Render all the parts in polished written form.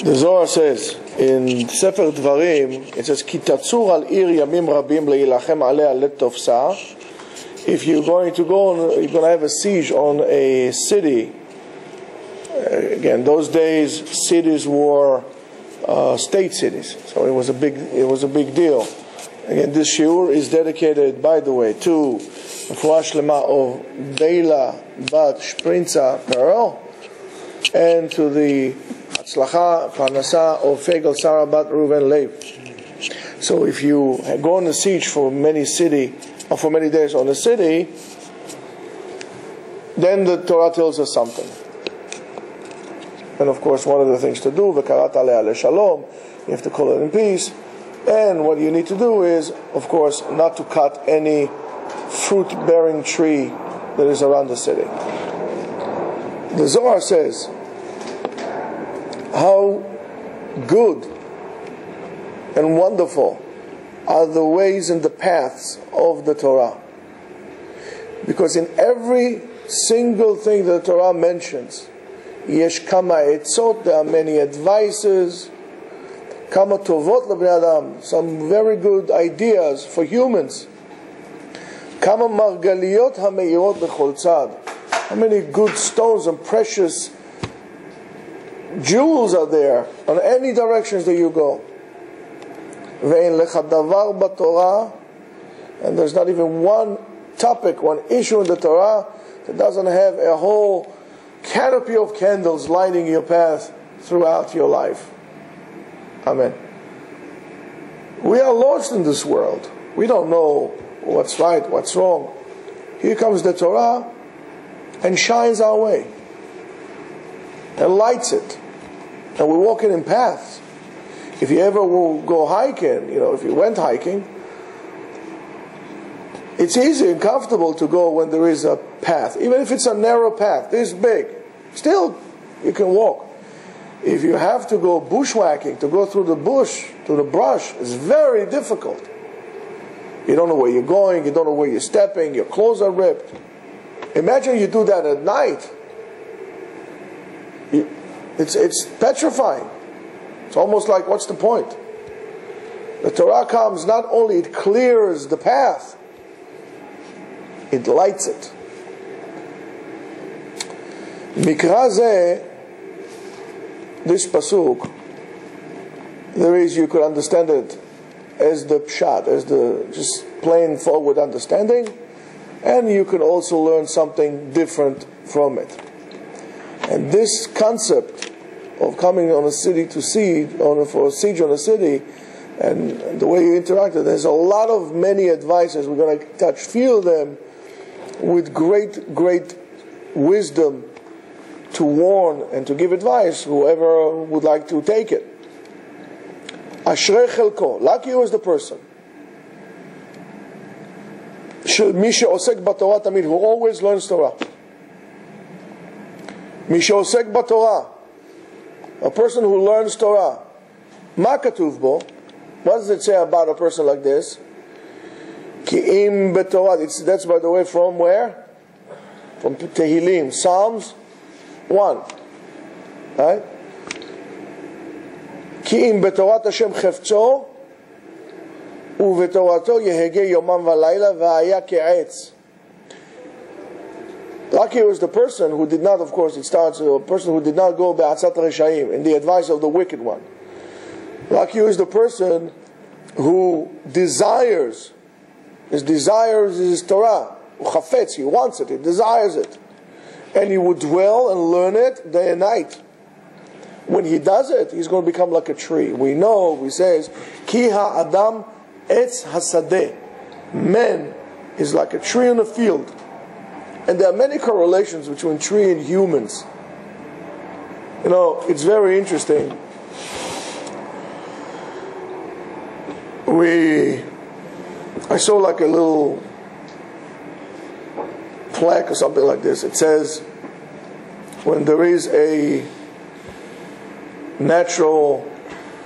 The Zohar says in Sefer Dvarim, it says, "Ki tatzur al ir yamim rabim leilachem alea letofsa." If you're going to you're going to have a siege on a city. Again, those days cities were state cities, so it was a big deal. Again, this shiur is dedicated, by the way, to Refuah Shlema of Beila Bat Shprinza Perel, and to the Hatzlacha Parnasa of Fegel Sarah Bat Reuven Lev. So if you go on a siege for many days on a city, then the Torah tells us something. And of course, one of the things to do, v'karat alea leshalom, you have to call it in peace. And what you need to do is, of course, not to cut any fruit-bearing tree that is around the city. The Zohar says how good and wonderful are the ways and the paths of the Torah. Because in every single thing that the Torah mentions, yesh kama etzot, there are many advices, kama tovot lebnei adam, some very good ideas for humans, kama margaliot hameirot bechol tzad, how many good stones and precious jewels are there on any directions that you go. Ve'en lecha davar b'Torah, and there's not even one topic, one issue in the Torah that doesn't have a whole canopy of candles lighting your path throughout your life. Amen. We are lost in this world. We don't know what's right, what's wrong. Here comes the Torah and shines our way and lights it. And we're walking in paths. If you ever will go hiking, if you went hiking, it's easy and comfortable to go when there is a path. Even if it's a narrow path, this big, still you can walk. If you have to go bushwhacking, to go through the bush, through the brush, it's very difficult. You don't know where you're going, you don't know where you're stepping, your clothes are ripped. Imagine you do that at night. It's petrifying. It's almost like, what's the point? The Torah comes, not only it clears the path, it lights it. Mikra zeh, this pasuk, you could understand it as the pshat, as the just plain forward understanding, and you can also learn something different from it. And this concept of coming on a city to siege, for a siege on a city, and the way you interact, there's a lot of many advices. We're going to touch few of them with great wisdom to warn and to give advice, whoever would like to take it. Ashrei chelko, lucky is the person. Mi she'osek b'Torah tamid, who always learns Torah. Mi she'osek b'Torah, a person who learns Torah. Ma katuv bo, what does it say about a person like this? Ki im b'Torah, that's by the way from where? From Tehillim, Psalms 1. Right? Ki im b'Torat Hashem chefzo, u'v'torato yehege yomam v'layla v'haya ke'etz. Lucky was the person who did not, of course, it starts a person who did not go ba'atzat reshaim, in the advice of the wicked one. Lucky is the person who desires, his desires is Torah, uchafetz, he wants it, he desires it, and he would dwell and learn it day and night. When he does it, he's going to become like a tree. We says, Ki ha'adam etz hasadeh. Man is like a tree in the field. And there are many correlations between tree and humans. It's very interesting. I saw like a little plaque or something like this. It says, when there is a natural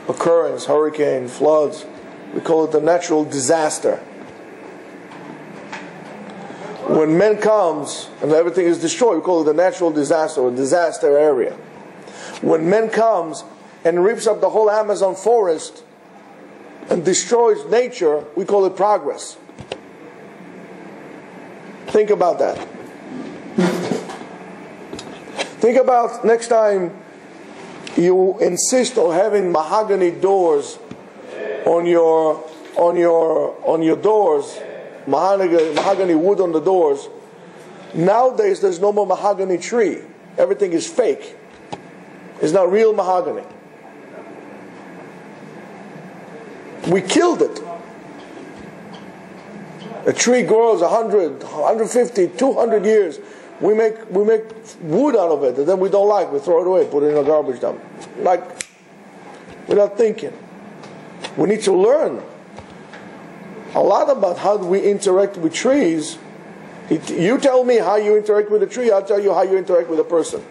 occurrence, hurricane, floods, we call it a natural disaster. When man comes and everything is destroyed, we call it a natural disaster or disaster area. When man comes, and rips up the whole Amazon forest and destroys nature, we call it progress. Think about that. Think about next time you insist on having mahogany doors on your doors, mahogany wood on the doors. Nowadays there's no more mahogany tree. Everything is fake. It's not real mahogany. We killed it. A tree grows 100, 150, 200 years. We make wood out of it, and then we don't like. We throw it away, put it in a garbage dump. Like, without thinking. We need to learn a lot about how we interact with trees. You tell me how you interact with a tree, I'll tell you how you interact with a person.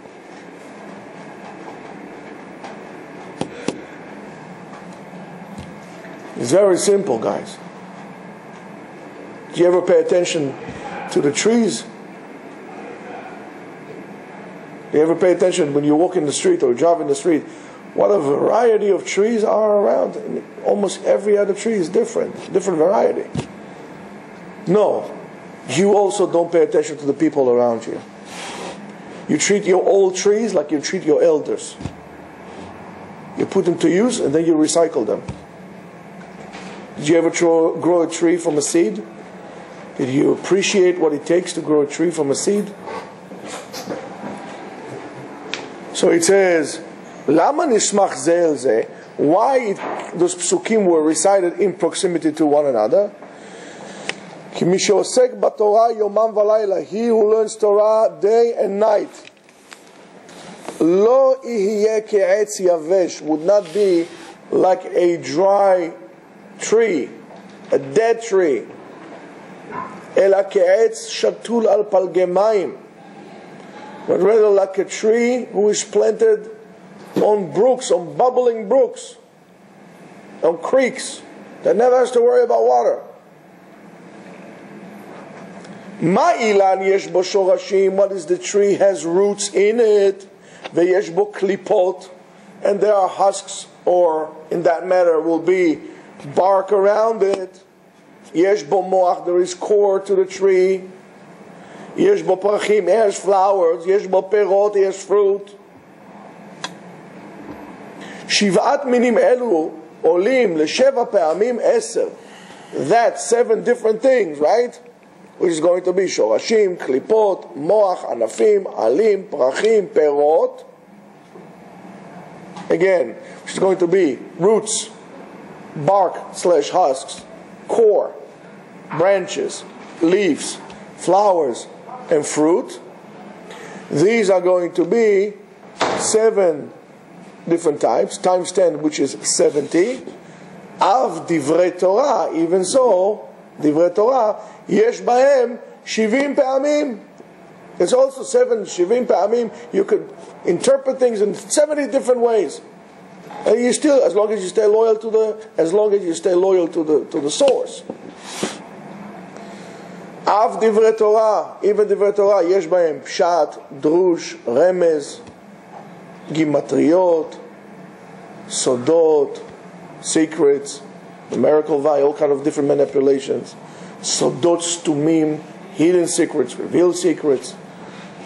It's very simple, guys. Do you ever pay attention to the trees? Do you ever pay attention when you walk in the street or drive in the street? What a variety of trees are around. And almost every other tree is different variety. No, you also don't pay attention to the people around you. You treat your old trees like you treat your elders. You put them to use and then you recycle them. Did you ever grow a tree from a seed? Did you appreciate what it takes to grow a tree from a seed? So it says, Lama nishmach ze el ze? Why those psukim were recited in proximity to one another? Ki mi she'osek b'Torah yomam v'layla. He who learns Torah day and night. Lo ihiyeh ke'etz yavesh. Would not be like a dry tree, a dead tree. Ela ke'etz shatul al palgei mayim. But rather like a tree who is planted on brooks, on bubbling brooks, on creeks, that never has to worry about water. Ma'ilan yesh bo shorashim. What is the tree? Has roots in it. Veyesh bo klipot, and there are husks, or in that matter will be bark around it. Yesh bo moach, there is core to the tree. Yesh bo parachim, it has flowers. Yesh bo perot, it has fruit. Shivat minim elu olim lesheva pe'amim eser. That's 7 different things, right? Which is going to be shorashim, klipot, moach, anafim, alim, parachim, perot. Again, which is going to be roots, bark/husks, core, branches, leaves, flowers, and fruit. These are going to be 7 different types, times 10, which is 70. Av divrei Torah, even so, divrei Torah, yesh bahem 70 pe'amim. There's also 70 pe'amim. You could interpret things in 70 different ways. And you still, as long as you stay loyal to the source. Av divrei Torah, even divrei Torah, yesh bahem pshat, drush, remez, gimatriot, sodot, secrets, numerical value, all kind of different manipulations. Sodot stumim, hidden secrets, revealed secrets.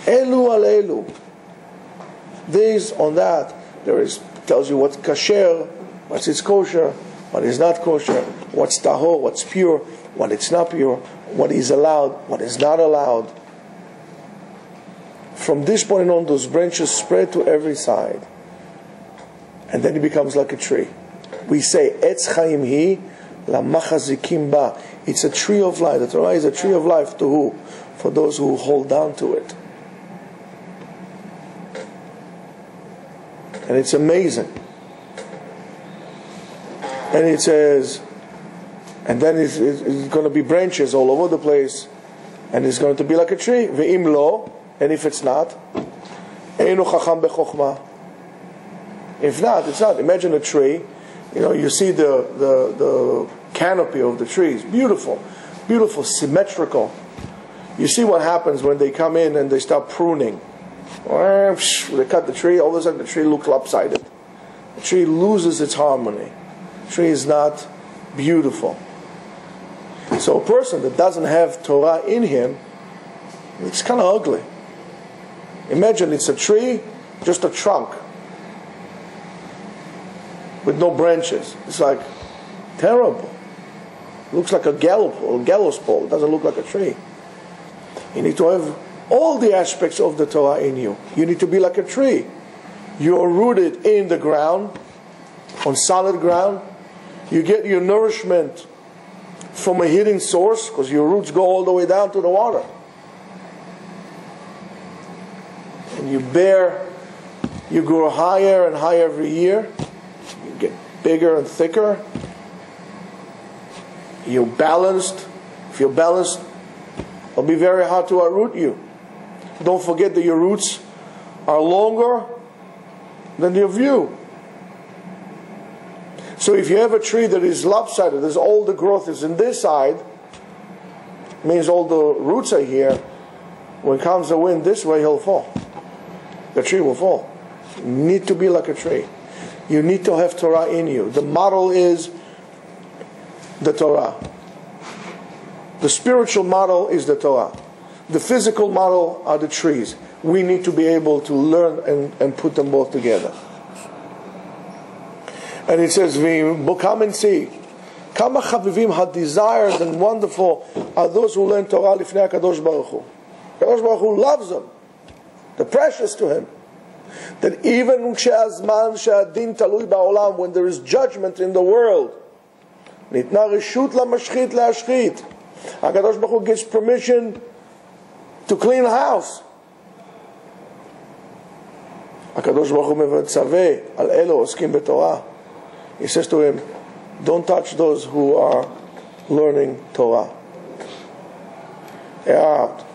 Elu al elu. These on that, tells you what's kasher, what's is kosher, what is not kosher, what's tahor, what's pure, what is not pure, what is allowed, what is not allowed. From this point on, those branches spread to every side. And then it becomes like a tree. We say, Etz chaim hi la machazikim ba. It's a tree of life. The Torah is a tree of life to who? For those who hold down to it. And it's amazing. And it says, and then it's going to be branches all over the place. And it's going to be like a tree. Ve'im lo. And if it's not, einu chacham bechokhmah. If not, it's not. Imagine a tree. You see the canopy of the trees. Beautiful, beautiful, symmetrical. You see what happens when they come in and they start pruning. They cut the tree. All of a sudden, the tree looks lopsided. A tree loses its harmony. A tree is not beautiful. So a person that doesn't have Torah in him, it's kind of ugly. Imagine it's a tree, just a trunk, with no branches. It's like terrible. It looks like a gallows pole. It doesn't look like a tree. You need to have all the aspects of the Torah in you. You need to be like a tree. You are rooted in the ground, on solid ground. You get your nourishment from a hidden source, because your roots go all the way down to the water. And you grow higher and higher every year. You get bigger and thicker. You're balanced. If you're balanced, it'll be very hard to uproot you. Don't forget that your roots are longer than your view. So if you have a tree that is lopsided, there's all the growth is in this side, means all the roots are here. When comes the wind this way, he'll fall. The tree will fall. You need to be like a tree. You need to have Torah in you. The model is the Torah. The spiritual model is the Torah. The physical model are the trees. We need to be able to learn and put them both together. And it says, come and see. Kama chavivim, how desired and wonderful are those who learn Torah lifnei HaKadosh Baruch Hu. HaKadosh Baruch Hu loves them. They're precious to Him. That even she'azman she'adin talui ba'olam, when there is judgment in the world, nitna reshut lamashchit le'ashchit. HaKadosh Baruch Hu gives permission to clean the house. HaKadosh Baruch Hu mevatzaveh al elo oskim b'Torah. He says to him, don't touch those who are learning Torah. They are out.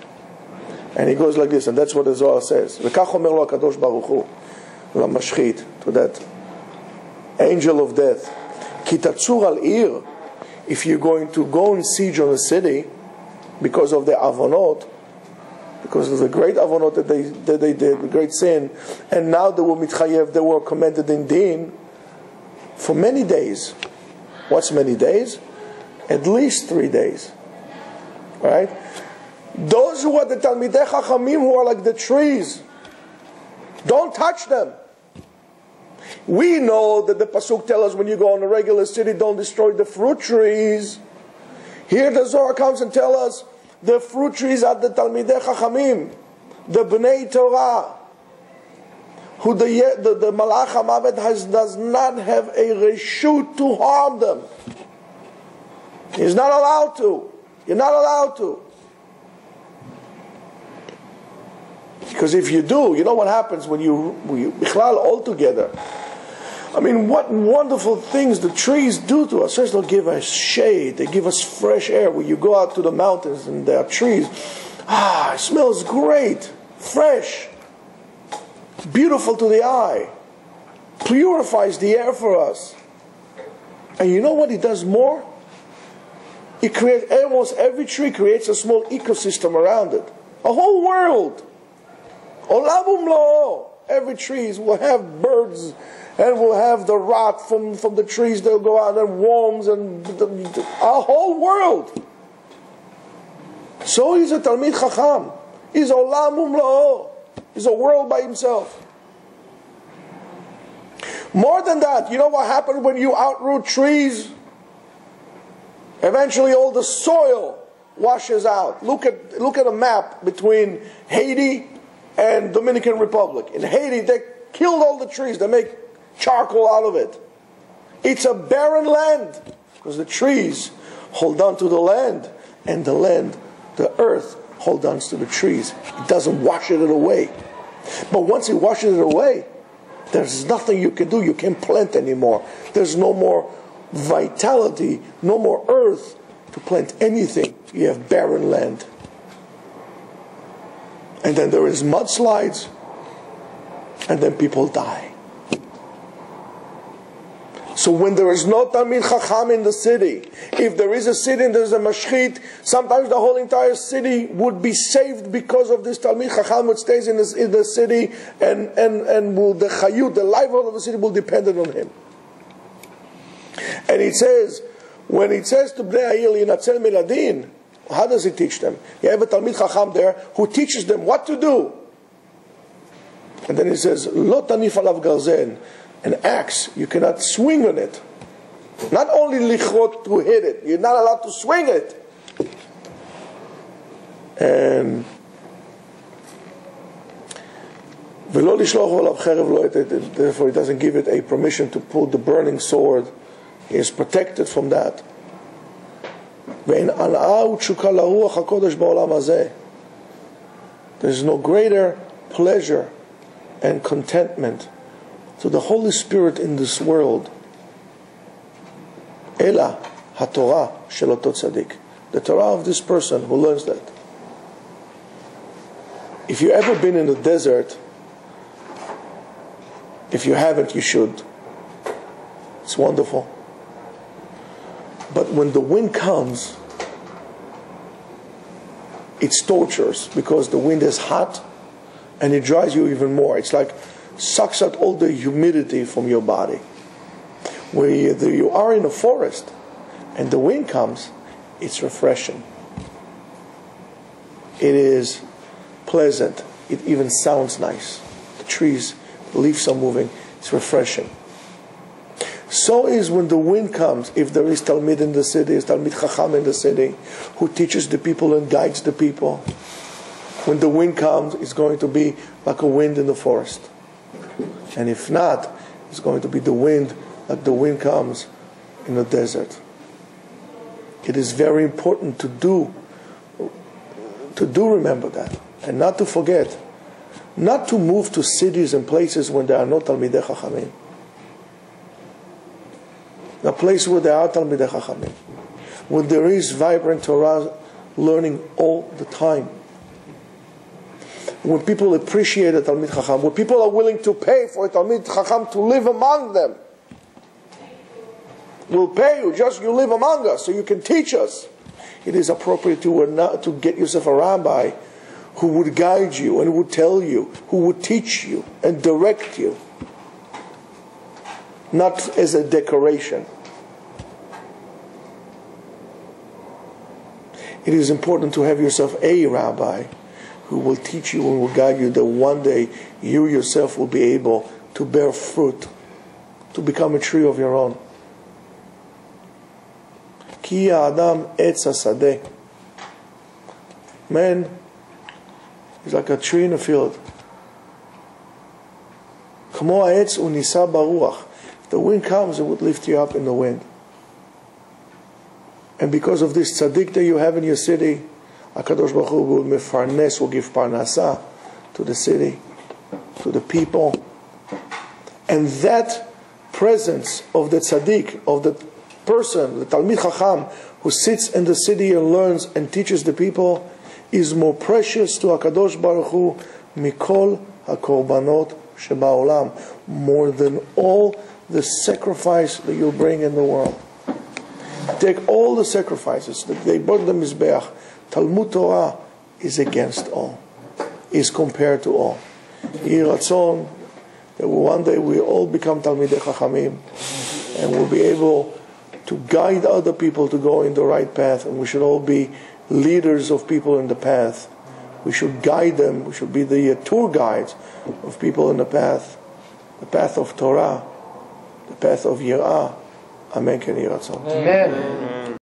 And he goes like this, and that's what the Zohar says. V'kach omer lo HaKadosh Baruch Hu lamashchit, to that angel of death. Ki tatzur al ir, if you're going to go and siege on a city because of the avonot, because of the great avonot that they did, the great sin, and now they were mitchayev, they were commanded in din for many days. What's many days? At least 3 days. Right? Those who are the Talmidei Chachamim, who are like the trees, don't touch them. We know that the Pasuk tells us when you go in a regular city, don't destroy the fruit trees. Here the Zohar comes and tells us the fruit trees are the Talmidei Chachamim, the Bnei Torah, who the Malach HaMavet does not have a reshut to harm them. He's not allowed to. You're not allowed to. Because if you do, you know what happens when you bichlal all together. I mean, what wonderful things the trees do to us. First, they'll give us shade. They give us fresh air. When you go out to the mountains and there are trees, it smells great, fresh, beautiful to the eye, purifies the air for us. And you know what it does more? It creates, almost every tree creates a small ecosystem around it. A whole world. Olam umlo. Every tree will have birds, and will have the rot from the trees. They'll go out, and worms, and a whole world. So he's a Talmid Chacham. He's Olam umlo. He's a world by himself. More than that, you know what happens when you outroot trees? Eventually all the soil washes out. Look at a map between Haiti and Dominican Republic. In Haiti, they killed all the trees. They make charcoal out of it. It's a barren land because the trees hold on to the land, and the land, the earth, holds on to the trees. It doesn't wash it away. But once it washes it away, there's nothing you can do. You can't plant anymore. There's no more vitality, no more earth to plant anything. You have barren land. And then there is mudslides, and then people die. So when there is no Talmid Chacham in the city, if there is a city and there is a mashchit, sometimes the whole entire city would be saved because of this Talmid Chacham which stays in the city, and will the chayut, the livelihood of the city will depend on him. And it says, when it says to Bnei Hayil Yinatzel Miladin, how does it teach them? You have a Talmid Chacham there who teaches them what to do. And then it says, Lo tanif alav garzen, an axe, you cannot swing on it. Not only lichrot, to hit it, you're not allowed to swing it. And v'lo lishloch alav cherev lo et, therefore it doesn't give it a permission to pull the burning sword. He is protected from that. Ve'en an'a u'tshuka laruach hakodesh ba'olam hazeh. There is no greater pleasure and contentment to the Holy Spirit in this world. Ela haTorah shel oto tzaddik. The Torah of this person who learns that. If you've ever been in the desert, if you haven't, you should. It's wonderful. But when the wind comes, it's torturous because the wind is hot and it dries you even more. It's like sucks out all the humidity from your body. Where you are in a forest and the wind comes, it's refreshing. It is pleasant. It even sounds nice. The trees, the leaves are moving. It's refreshing. So is when the wind comes, if there is Talmid in the city, is Talmid Chacham in the city, who teaches the people and guides the people. When the wind comes, it's going to be like a wind in the forest. And if not, it's going to be the wind, like the wind comes in the desert. It is very important to do remember that, and not to forget, not to move to cities and places when there are no Talmidei Chachamim. A place where there are Talmidei Chachamim, where there is vibrant Torah learning all the time. When people appreciate a Talmid Chacham, when people are willing to pay for a Talmid Chacham to live among them. We'll pay you, just you live among us, so you can teach us. It is appropriate to get yourself a rabbi who would guide you and would tell you, who would teach you and direct you. Not as a decoration. It is important to have yourself a rabbi who will teach you and will guide you, that one day you yourself will be able to bear fruit, to become a tree of your own. Ki Adam etz hasadeh. Man is like a tree in a field. Kamo ha'etz unisa baruach. If the wind comes, it would lift you up in the wind. And because of this tzaddik that you have in your city, HaKadosh Baruch Hu will mefarnes, will give parnasah to the city, to the people. And that presence of the tzaddik, of the person, the Talmid Chacham, who sits in the city and learns and teaches the people, is more precious to HaKadosh Baruch Hu mikol hakorbanot sheba'olam, more than all the sacrifice that you bring in the world. Take all the sacrifices that they brought the Mizbeach. Talmud Torah is against all, is compared to all. Yeh Ratzon, that one day we all become Talmidei Chachamim, and we'll be able to guide other people to go in the right path, and we should all be leaders of people in the path. We should guide them, we should be the tour guides of people in the path of Torah, the path of Yirah. Amen. Ken Yeh Ratzon. Amen.